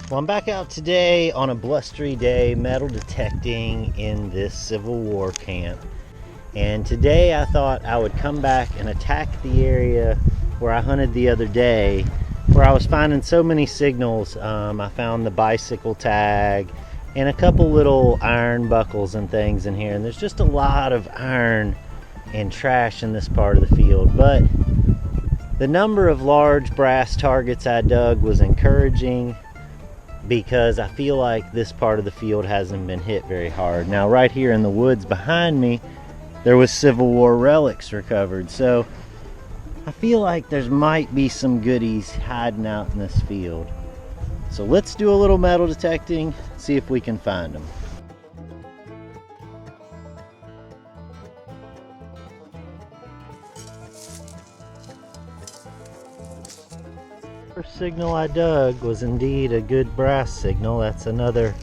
Well, I'm back out today on a blustery day metal detecting in this Civil War camp. And today I thought I would come back and attack the area where I hunted the other day, where I was finding so many signals. I found the bicycle tag and a couple little iron buckles and things in here. And there's just a lot of iron and trash in this part of the field. But the number of large brass targets I dug was encouraging, because I feel like this part of the field hasn't been hit very hard. Now right here in the woods behind me, there was Civil War relics recovered. So I feel like there might be some goodies hiding out in this field. So let's do a little metal detecting, see if we can find them. First signal I dug was indeed a good brass signal. That's another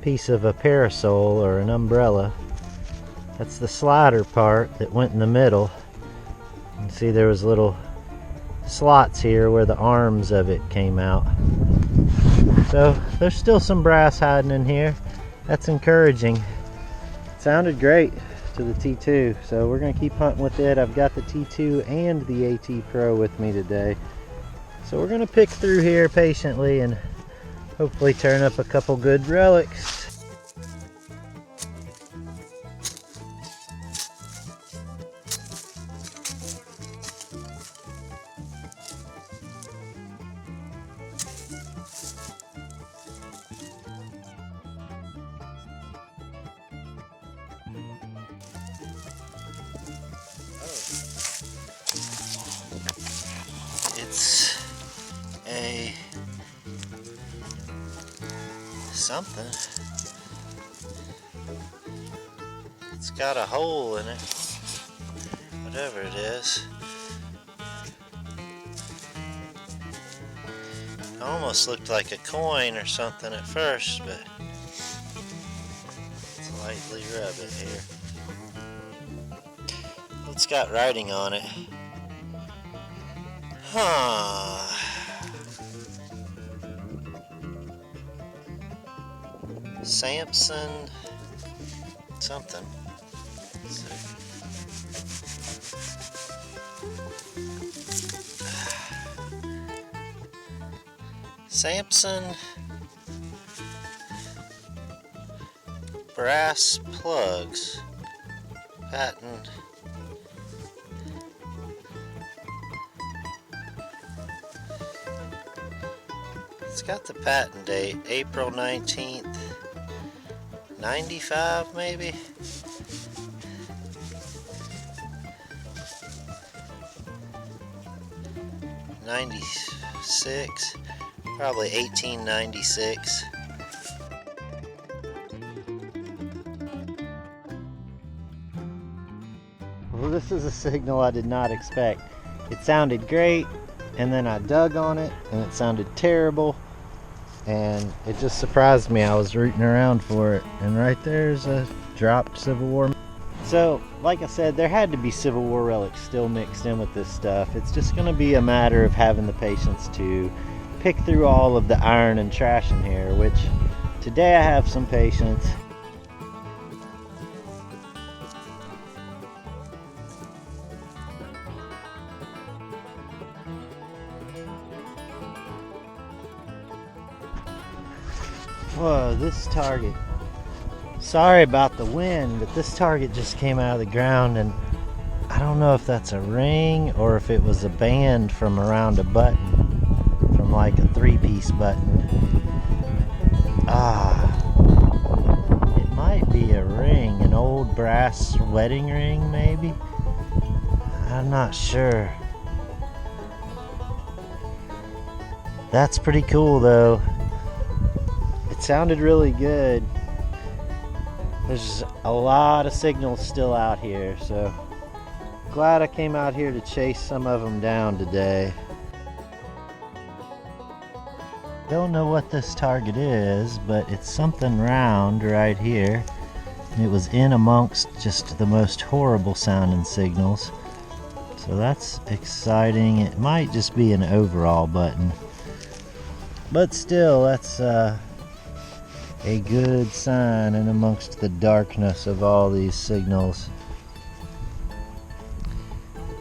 piece of a parasol or an umbrella. That's the slider part that went in the middle. You can see there was little slots here where the arms of it came out. So there's still some brass hiding in here. That's encouraging. It sounded great to the T2, so we're gonna keep hunting with it. I've got the T2 and the AT Pro with me today. So we're gonna pick through here patiently and hopefully turn up a couple good relics. It's a something. It's got a hole in it, whatever it is. It almost looked like a coin or something at first, but let's lightly rub it here. It's got writing on it. Huh. Samson something. Samson brass plugs. Patent. It's got the patent date, April 19th, 95 maybe? '96, probably 1896. Well, this is a signal I did not expect. It sounded great, and then I dug on it and it sounded terrible, and it just surprised me. I was rooting around for it, and right there's a dropped Civil War. So like I said, there had to be Civil War relics still mixed in with this stuff. It's just going to be a matter of having the patience to pick through all of the iron and trash in here, which today I have some patience. Whoa, this target. Sorry about the wind, but this target just came out of the ground, and I don't know if that's a ring or if it was a band from around a button, from like a 3-piece button. It might be a ring, an old brass wedding ring maybe? I'm not sure. That's pretty cool though. Sounded really good. There's a lot of signals still out here, so glad I came out here to chase some of them down today. Don't know what this target is, but it's something round right here. It was in amongst just the most horrible sounding signals. So that's exciting. It might just be an overall button. But still, that's a good sign in amongst the darkness of all these signals.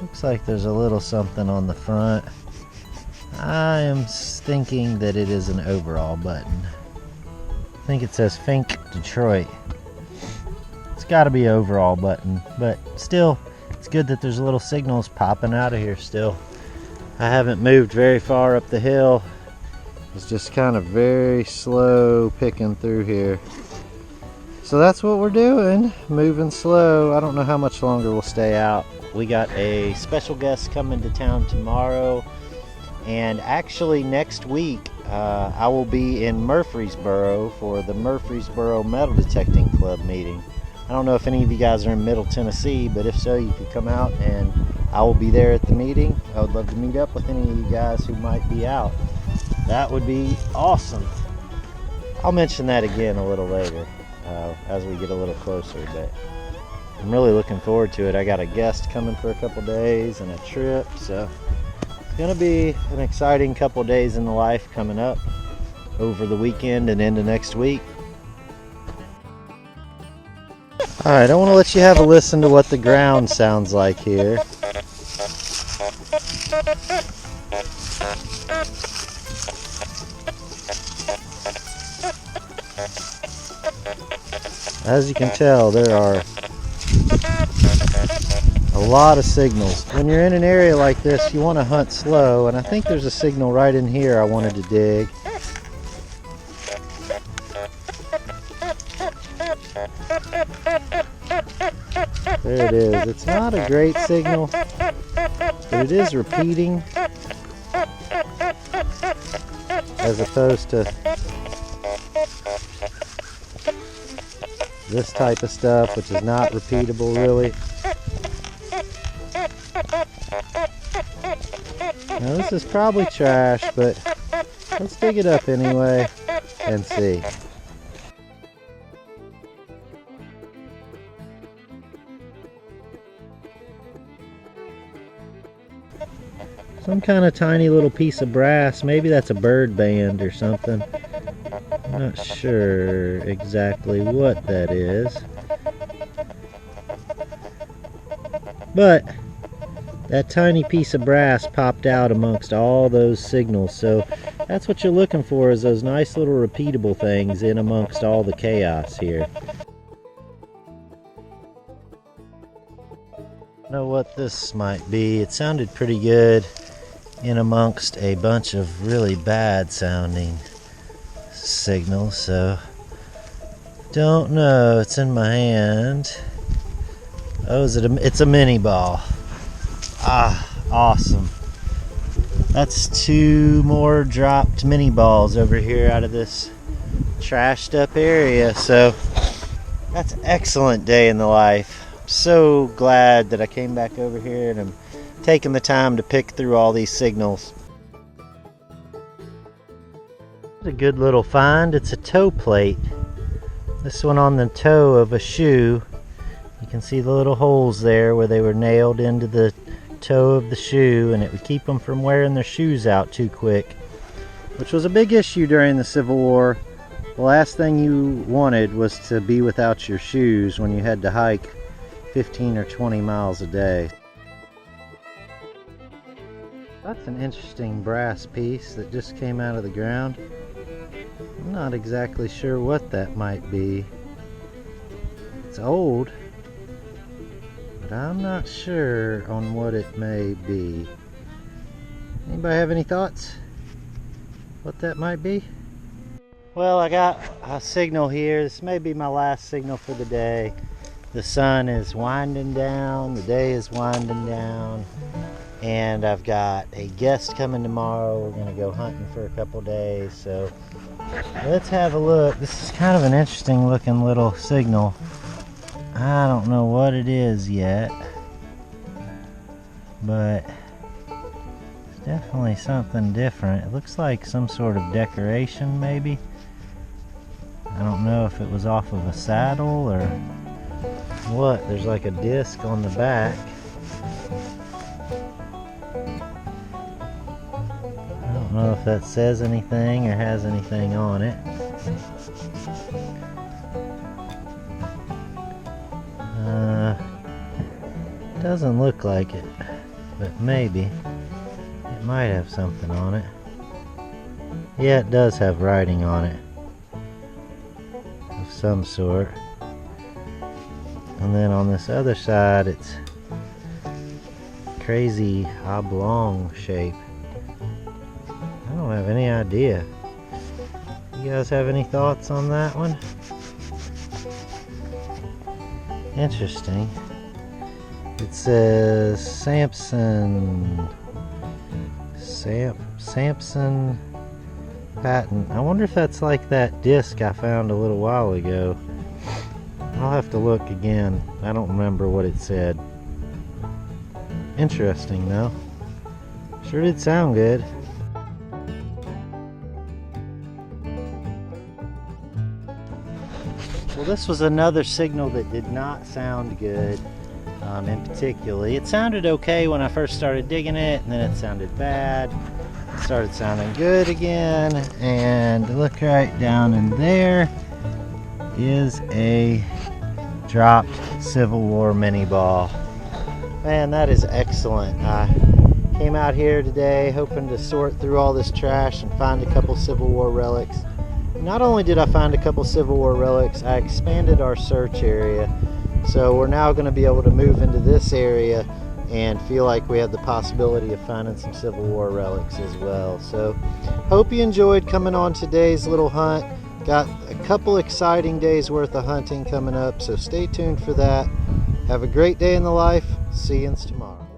Looks like there's a little something on the front. I am thinking that it is an overall button. I think it says Fink Detroit. It's got to be an overall button, but still, it's good that there's little signals popping out of here still. I haven't moved very far up the hill. It's just kind of very slow picking through here. So that's what we're doing, moving slow. I don't know how much longer we'll stay out. We got a special guest coming to town tomorrow, and actually next week I will be in Murfreesboro for the Murfreesboro Metal Detecting Club meeting. I don't know if any of you guys are in Middle Tennessee, but if so, you could come out and I will be there at the meeting. I would love to meet up with any of you guys who might be out. That would be awesome. I'll mention that again a little later as we get a little closer, but I'm really looking forward to it. I got a guest coming for a couple days and a trip, so it's gonna be an exciting couple days in the life coming up over the weekend and into next week. Alright, I want to let you have a listen to what the ground sounds like here. As you can tell, there are a lot of signals. When you're in an area like this, you want to hunt slow, and I think there's a signal right in here I wanted to dig. There it is. It's not a great signal, but it is repeating as opposed to this type of stuff, which is not repeatable really. Now this is probably trash, but let's dig it up anyway and see. Some kind of tiny little piece of brass. Maybe that's a bird band or something. I'm not sure exactly what that is. But that tiny piece of brass popped out amongst all those signals. So that's what you're looking for, is those nice little repeatable things in amongst all the chaos here. I don't know what this might be. It sounded pretty good in amongst a bunch of really bad sounding signals, so don't know. It's in my hand. Oh, it's a mini ball. Ah, awesome. That's 2 more dropped mini balls over here out of this trashed up area. So that's an excellent day in the life. I'm so glad that I came back over here and I'm taking the time to pick through all these signals. It's a good little find. It's a toe plate. This one on the toe of a shoe. You can see the little holes there where they were nailed into the toe of the shoe, and it would keep them from wearing their shoes out too quick, which was a big issue during the Civil War. The last thing you wanted was to be without your shoes when you had to hike 15 or 20 miles a day. That's an interesting brass piece that just came out of the ground. I'm not exactly sure what that might be. It's old, but I'm not sure on what it may be. Anybody have any thoughts what that might be? Well, I got a signal here. This may be my last signal for the day. The sun is winding down, the day is winding down, and I've got a guest coming tomorrow. We're gonna go hunting for a couple days, so let's have a look. This is kind of an interesting looking little signal. I don't know what it is yet, but it's definitely something different. It looks like some sort of decoration maybe. I don't know if it was off of a saddle or what. There's like a disc on the back. I don't don't know if that says anything or has anything on it. Doesn't look like it, but maybe it might have something on it. Yeah, it does have writing on it of some sort. And then on this other side, it's crazy oblong shape. I don't have any idea. You guys have any thoughts on that one? Interesting. It says Samson patent. I wonder if that's like that disc I found a little while ago. I'll have to look again. I don't remember what it said. Interesting though. Sure did sound good. Well, this was another signal that did not sound good. In particular, it sounded okay when I first started digging it, and then it sounded bad. It started sounding good again, and look right down in there is a dropped Civil War mini ball. Man, that is excellent. I came out here today hoping to sort through all this trash and find a couple Civil War relics. Not only did I find a couple Civil War relics, I expanded our search area. So we're now going to be able to move into this area and feel like we have the possibility of finding some Civil War relics as well. So hope you enjoyed coming on today's little hunt. Got a couple exciting days worth of hunting coming up, so stay tuned for that. Have a great day in the life. See you tomorrow.